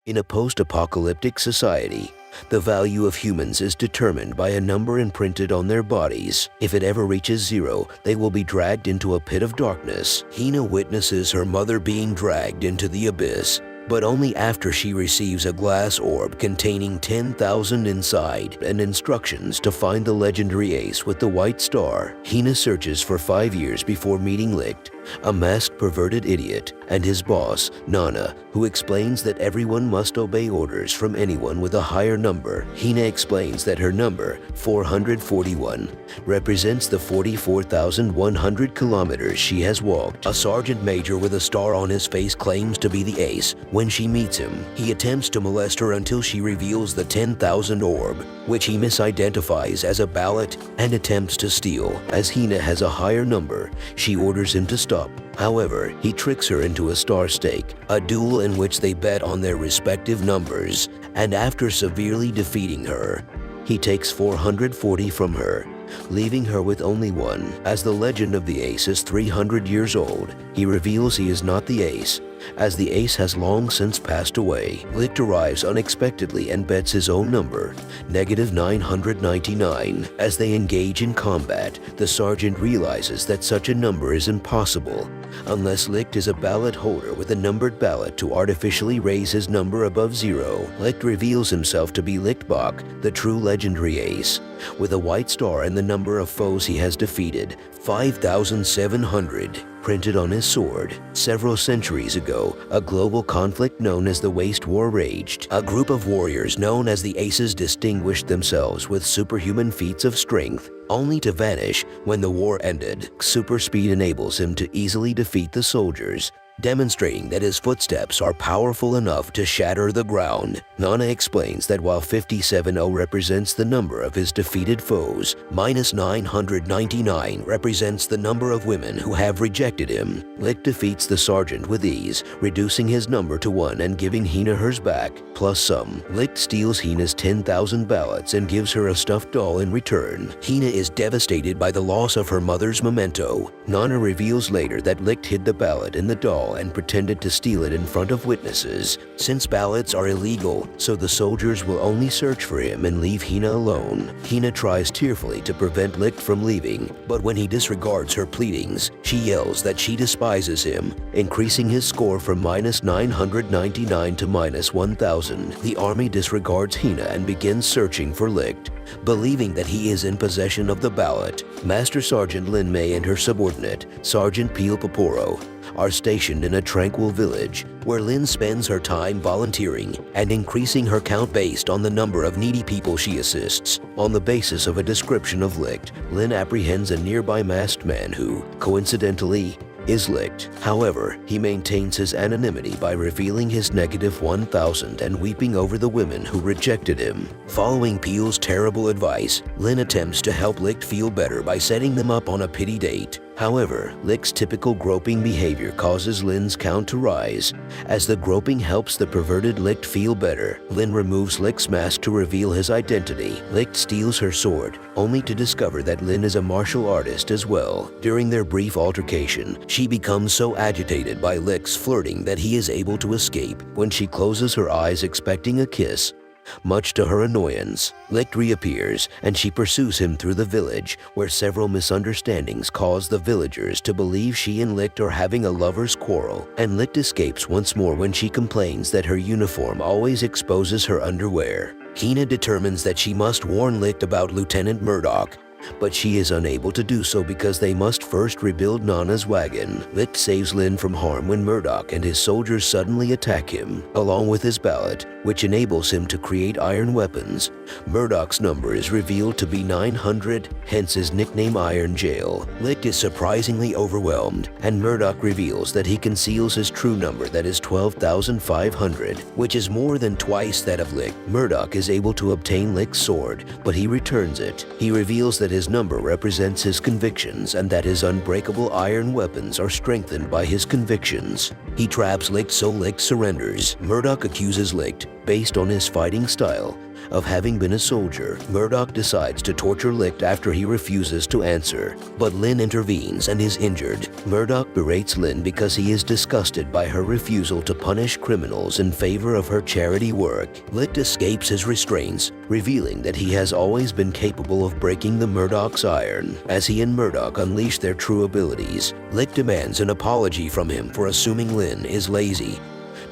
In a post-apocalyptic society, the value of humans is determined by a number imprinted on their bodies. If it ever reaches 0, they will be dragged into a pit of darkness. Hina witnesses her mother being dragged into the abyss, but only after she receives a glass orb containing 10,000 inside and instructions to find the legendary ace with the white star. Hina searches for 5 years before meeting Licht, a masked perverted idiot, and his boss, Nana, who explains that everyone must obey orders from anyone with a higher number. Hina explains that her number, 441, represents the 44,100 kilometers she has walked. A sergeant major with a star on his face claims to be the ace. When she meets him, he attempts to molest her until she reveals the 10,000 orb, which he misidentifies as a ballot and attempts to steal. As Hina has a higher number, she orders him to stop. However, he tricks her into a star stake, a duel in which they bet on their respective numbers, and after severely defeating her, he takes 440 from her, leaving her with only 1. As the legend of the ace is 300 years old, he reveals he is not the ace, as the ace has long since passed away. Licht arrives unexpectedly and bets his own number, -999. As they engage in combat, the sergeant realizes that such a number is impossible, unless Licht is a ballot holder with a numbered ballot to artificially raise his number above 0. Licht reveals himself to be Lichtbach, the true legendary ace, with a white star and the number of foes he has defeated, 5,700. Printed on his sword. Several centuries ago, a global conflict known as the Waste War raged. A group of warriors known as the Aces distinguished themselves with superhuman feats of strength, only to vanish when the war ended. Super speed enables him to easily defeat the soldiers, demonstrating that his footsteps are powerful enough to shatter the ground. Nana explains that while 570 represents the number of his defeated foes, -999 represents the number of women who have rejected him. Licht defeats the sergeant with ease, reducing his number to 1 and giving Hina hers back, plus some. Licht steals Hina's 10,000 ballots and gives her a stuffed doll in return. Hina is devastated by the loss of her mother's memento. Nana reveals later that Licht hid the ballot in the doll and pretended to steal it in front of witnesses. Since ballots are illegal, so the soldiers will only search for him and leave Hina alone. Hina tries tearfully to prevent Licht from leaving, but when he disregards her pleadings, she yells that she despises him, increasing his score from -999 to -1,000. The army disregards Hina and begins searching for Licht, believing that he is in possession of the ballot. Master Sergeant Lin Mei and her subordinate, Sergeant Pio Paporo, are stationed in a tranquil village where Lin spends her time volunteering and increasing her count based on the number of needy people she assists. On the basis of a description of Licht, Lin apprehends a nearby masked man who, coincidentally, is Licht. However, he maintains his anonymity by revealing his -1,000 and weeping over the women who rejected him. Following Peel's terrible advice, Lin attempts to help Licht feel better by setting them up on a pity date. However, Licht's typical groping behavior causes Lin's count to rise. As the groping helps the perverted Licht feel better, Lin removes Licht's mask to reveal his identity. Licht steals her sword, only to discover that Lin is a martial artist as well. During their brief altercation, she becomes so agitated by Licht's flirting that he is able to escape. When she closes her eyes expecting a kiss, much to her annoyance, Licht reappears and she pursues him through the village, where several misunderstandings cause the villagers to believe she and Licht are having a lover's quarrel, and Licht escapes once more when she complains that her uniform always exposes her underwear. Hina determines that she must warn Licht about Lieutenant Murdoch, but she is unable to do so because they must first rebuild Nana's wagon. Licht saves Lin from harm when Murdoch and his soldiers suddenly attack him, along with his ballot, which enables him to create iron weapons. Murdoch's number is revealed to be 900, hence his nickname Iron Jail. Licht is surprisingly overwhelmed, and Murdoch reveals that he conceals his true number, that is 12,500, which is more than twice that of Licht. Murdoch is able to obtain Licht's sword, but he returns it. He reveals that his number represents his convictions and that his unbreakable iron weapons are strengthened by his convictions. He traps Licht so Licht surrenders. Murdoch accuses Licht, Based on his fighting style of having been a soldier, Murdoch decides to torture Licht after he refuses to answer. But Lin intervenes and is injured. Murdoch berates Lin because he is disgusted by her refusal to punish criminals in favor of her charity work. Licht escapes his restraints, revealing that he has always been capable of breaking the Murdoch's iron. As he and Murdoch unleash their true abilities, Licht demands an apology from him for assuming Lin is lazy.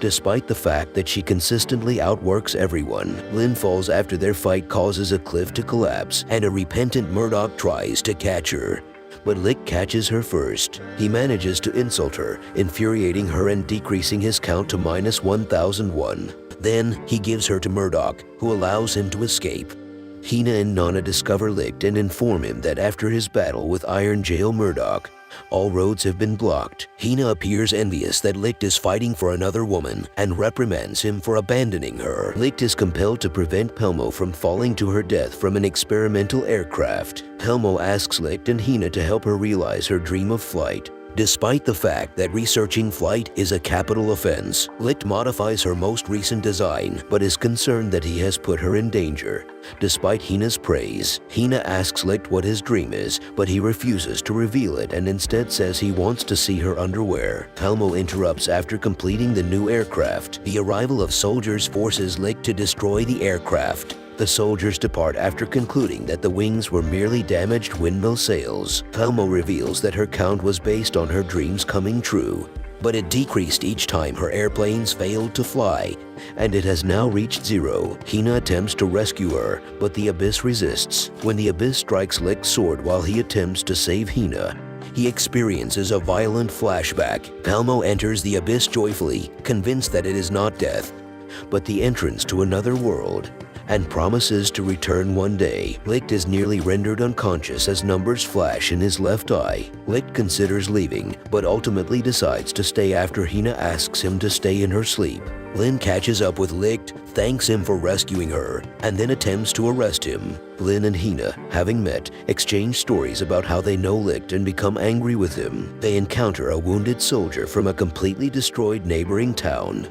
Despite the fact that she consistently outworks everyone, Lin falls after their fight causes a cliff to collapse, and a repentant Murdoch tries to catch her. But Licht catches her first. He manages to insult her, infuriating her and decreasing his count to -1001. Then he gives her to Murdoch, who allows him to escape. Hina and Nana discover Licht and inform him that after his battle with Iron Jail Murdoch, all roads have been blocked. Hina appears envious that Licht is fighting for another woman and reprimands him for abandoning her. Licht is compelled to prevent Pelmo from falling to her death from an experimental aircraft. Pelmo asks Licht and Hina to help her realize her dream of flight. Despite the fact that researching flight is a capital offense, Licht modifies her most recent design but is concerned that he has put her in danger. Despite Hina's praise, Hina asks Licht what his dream is, but he refuses to reveal it and instead says he wants to see her underwear. Pelmo interrupts after completing the new aircraft. The arrival of soldiers forces Licht to destroy the aircraft. The soldiers depart after concluding that the wings were merely damaged windmill sails. Pelmo reveals that her count was based on her dreams coming true, but it decreased each time her airplanes failed to fly, and it has now reached 0. Hina attempts to rescue her, but the Abyss resists. When the Abyss strikes Licht's sword while he attempts to save Hina, he experiences a violent flashback. Pelmo enters the Abyss joyfully, convinced that it is not death, but the entrance to another world, and promises to return one day. Licht is nearly rendered unconscious as numbers flash in his left eye. Licht considers leaving, but ultimately decides to stay after Hina asks him to stay in her sleep. Lin catches up with Licht, thanks him for rescuing her, and then attempts to arrest him. Lin and Hina, having met, exchange stories about how they know Licht and become angry with him. They encounter a wounded soldier from a completely destroyed neighboring town.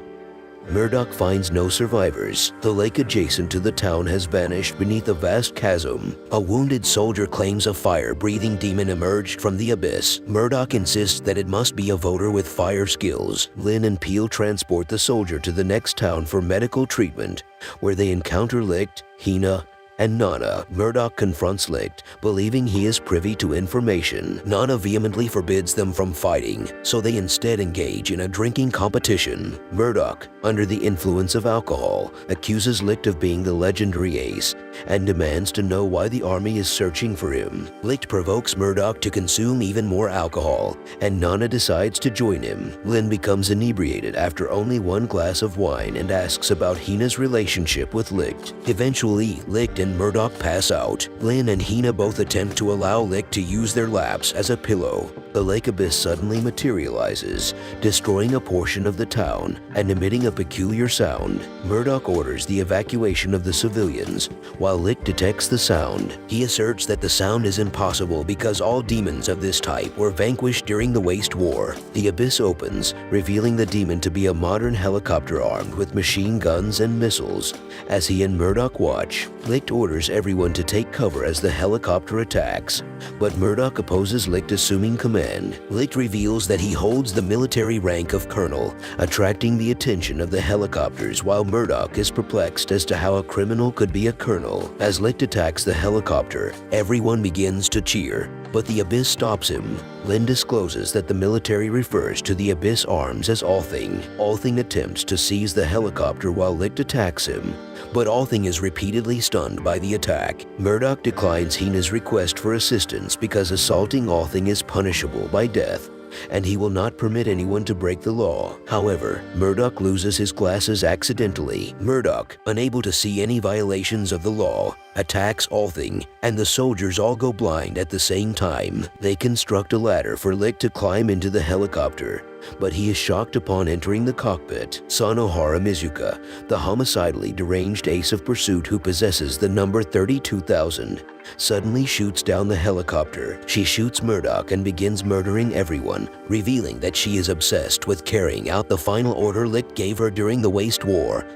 Murdoch finds no survivors. The lake adjacent to the town has vanished beneath a vast chasm. A wounded soldier claims a fire-breathing demon emerged from the abyss. Murdoch insists that it must be a voter with fire skills. Lin and Peel transport the soldier to the next town for medical treatment, where they encounter Licht, Hina, and Nana. Murdoch confronts Licht, believing he is privy to information. Nana vehemently forbids them from fighting, so they instead engage in a drinking competition. Murdoch, under the influence of alcohol, accuses Licht of being the legendary ace and demands to know why the army is searching for him. Licht provokes Murdoch to consume even more alcohol, and Nana decides to join him. Lin becomes inebriated after only one glass of wine and asks about Hina's relationship with Licht. Eventually, Licht and Murdoch pass out. Lin and Hina both attempt to allow Licht to use their laps as a pillow. The lake abyss suddenly materializes, destroying a portion of the town and emitting a peculiar sound. Murdoch orders the evacuation of the civilians, while Licht detects the sound. He asserts that the sound is impossible because all demons of this type were vanquished during the Waste War. The abyss opens, revealing the demon to be a modern helicopter armed with machine guns and missiles. As he and Murdoch watch, Licht orders everyone to take cover as the helicopter attacks, but Murdoch opposes Licht assuming command. Licht reveals that he holds the military rank of colonel, attracting the attention of the helicopters, while Murdoch is perplexed as to how a criminal could be a colonel. As Licht attacks the helicopter, everyone begins to cheer, but the abyss stops him. Lin discloses that the military refers to the abyss arms as Althing. Althing attempts to seize the helicopter while Licht attacks him, but Althing is repeatedly stunned by the attack. Murdoch declines Hina's request for assistance because assaulting Althing is punishable by death, and he will not permit anyone to break the law. However, Murdoch loses his glasses accidentally. Murdoch, unable to see any violations of the law, attacks Althing, and the soldiers all go blind at the same time. They construct a ladder for Licht to climb into the helicopter, but he is shocked upon entering the cockpit. Sanohara Mizuka, the homicidally deranged ace of pursuit who possesses the number 32,000, suddenly shoots down the helicopter. She shoots Murdoch and begins murdering everyone, revealing that she is obsessed with carrying out the final order Licht gave her during the Waste War.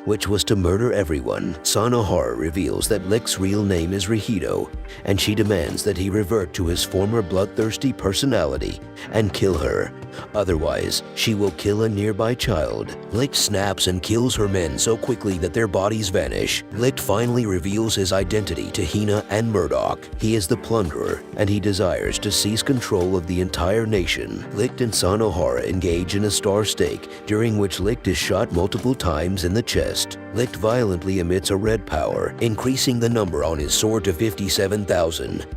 which was to murder everyone. Sanohara reveals that Licht's real name is Rihido, and she demands that he revert to his former bloodthirsty personality and kill her. Otherwise, she will kill a nearby child. Licht snaps and kills her men so quickly that their bodies vanish. Licht finally reveals his identity to Hina and Murdoch. He is the plunderer, and he desires to seize control of the entire nation. Licht and Sanohara engage in a star stake, during which Licht is shot multiple times in the chest. Licht violently emits a red power, increasing the number on his sword to 57,000.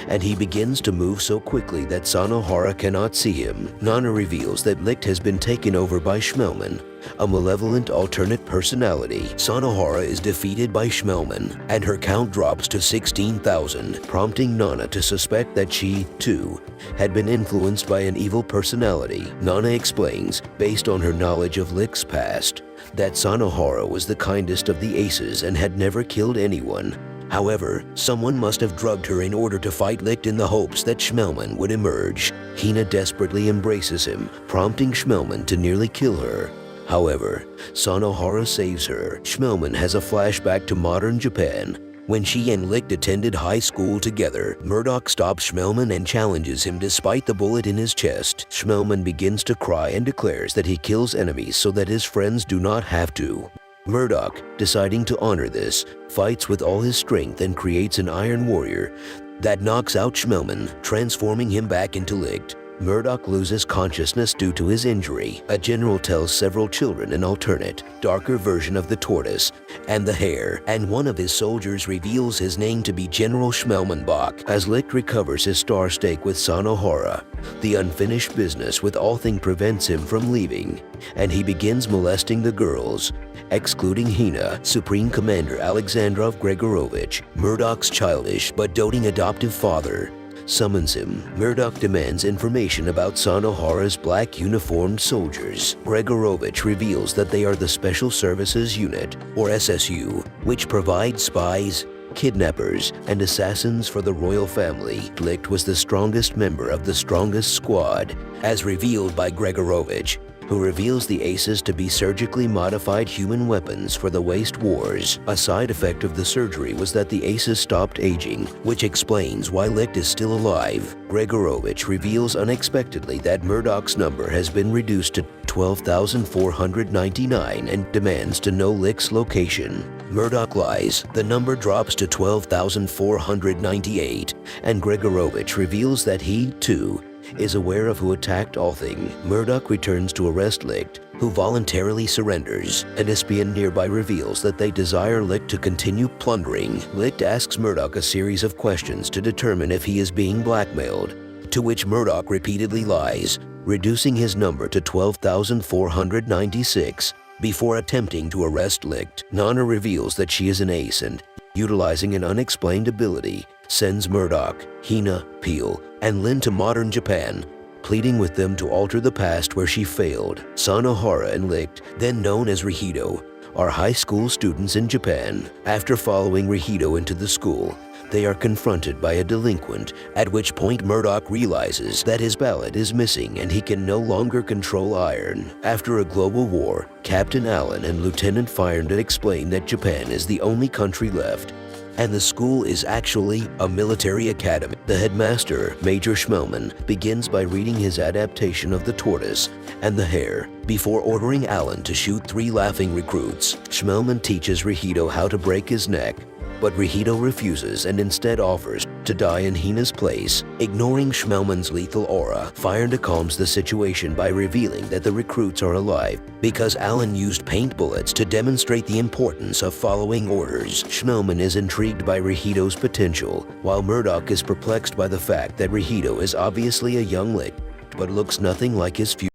And he begins to move so quickly that Sanohara cannot see him. Nana reveals that Licht has been taken over by Schmelman, a malevolent alternate personality. Sanohara is defeated by Schmelman, and her count drops to 16,000, prompting Nana to suspect that she, too, had been influenced by an evil personality. Nana explains, based on her knowledge of Licht's past, that Sanohara was the kindest of the aces and had never killed anyone. However, someone must have drugged her in order to fight Licht in the hopes that Schmelman would emerge. Hina desperately embraces him, prompting Schmelman to nearly kill her. However, Sanohara saves her. Schmelman has a flashback to modern Japan, when she and Licht attended high school together. Murdoch stops Schmelman and challenges him despite the bullet in his chest. Schmelman begins to cry and declares that he kills enemies so that his friends do not have to. Murdoch, deciding to honor this, fights with all his strength and creates an Iron Warrior that knocks out Schmelman, transforming him back into Licht. Murdoch loses consciousness due to his injury. A general tells several children an alternate, darker version of the tortoise and the hare, and one of his soldiers reveals his name to be General Schmelmanbach. As Licht recovers his star stake with Sanohara, the unfinished business with Althing prevents him from leaving, and he begins molesting the girls, excluding Hina. Supreme Commander Alexandrov Gregorovich, Murdoch's childish but doting adoptive father, summons him. Murdoch demands information about Sanohara's black uniformed soldiers. Gregorovich reveals that they are the Special Services Unit, or SSU, which provides spies, kidnappers, and assassins for the royal family. Licht was the strongest member of the strongest squad, as revealed by Gregorovich, who reveals the aces to be surgically modified human weapons for the waste wars. A side effect of the surgery was that the aces stopped aging, which explains why Licht is still alive. Gregorovich reveals unexpectedly that Murdoch's number has been reduced to 12,499 and demands to know Licht's location. Murdoch lies. The number drops to 12,498, and Gregorovich reveals that he, too, is aware of who attacked Althing. Murdoch returns to arrest Licht, who voluntarily surrenders. An espion nearby reveals that they desire Licht to continue plundering. Licht asks Murdoch a series of questions to determine if he is being blackmailed, to which Murdoch repeatedly lies, reducing his number to 12,496 before attempting to arrest Licht. Nana reveals that she is an ace and, utilizing an unexplained ability, sends Murdoch, Hina, Peel, and Lin to modern Japan, pleading with them to alter the past where she failed. Sanohara and Licht, then known as Rihido, are high school students in Japan. After following Rihido into the school, they are confronted by a delinquent, at which point Murdoch realizes that his ballot is missing and he can no longer control iron. After a global war, Captain Allen and Lieutenant Firendet explain that Japan is the only country left, and the school is actually a military academy. The headmaster, Major Schmelman, begins by reading his adaptation of The Tortoise and the Hare, before ordering Allen to shoot 3 laughing recruits. Schmelman teaches Rihido how to break his neck, but Rihido refuses and instead offers to die in Hina's place. Ignoring Schmelman's lethal aura, Firendet calms the situation by revealing that the recruits are alive because Allen used paint bullets to demonstrate the importance of following orders. Schmelman is intrigued by Rihido's potential, while Murdoch is perplexed by the fact that Rihido is obviously a young Licht but looks nothing like his future.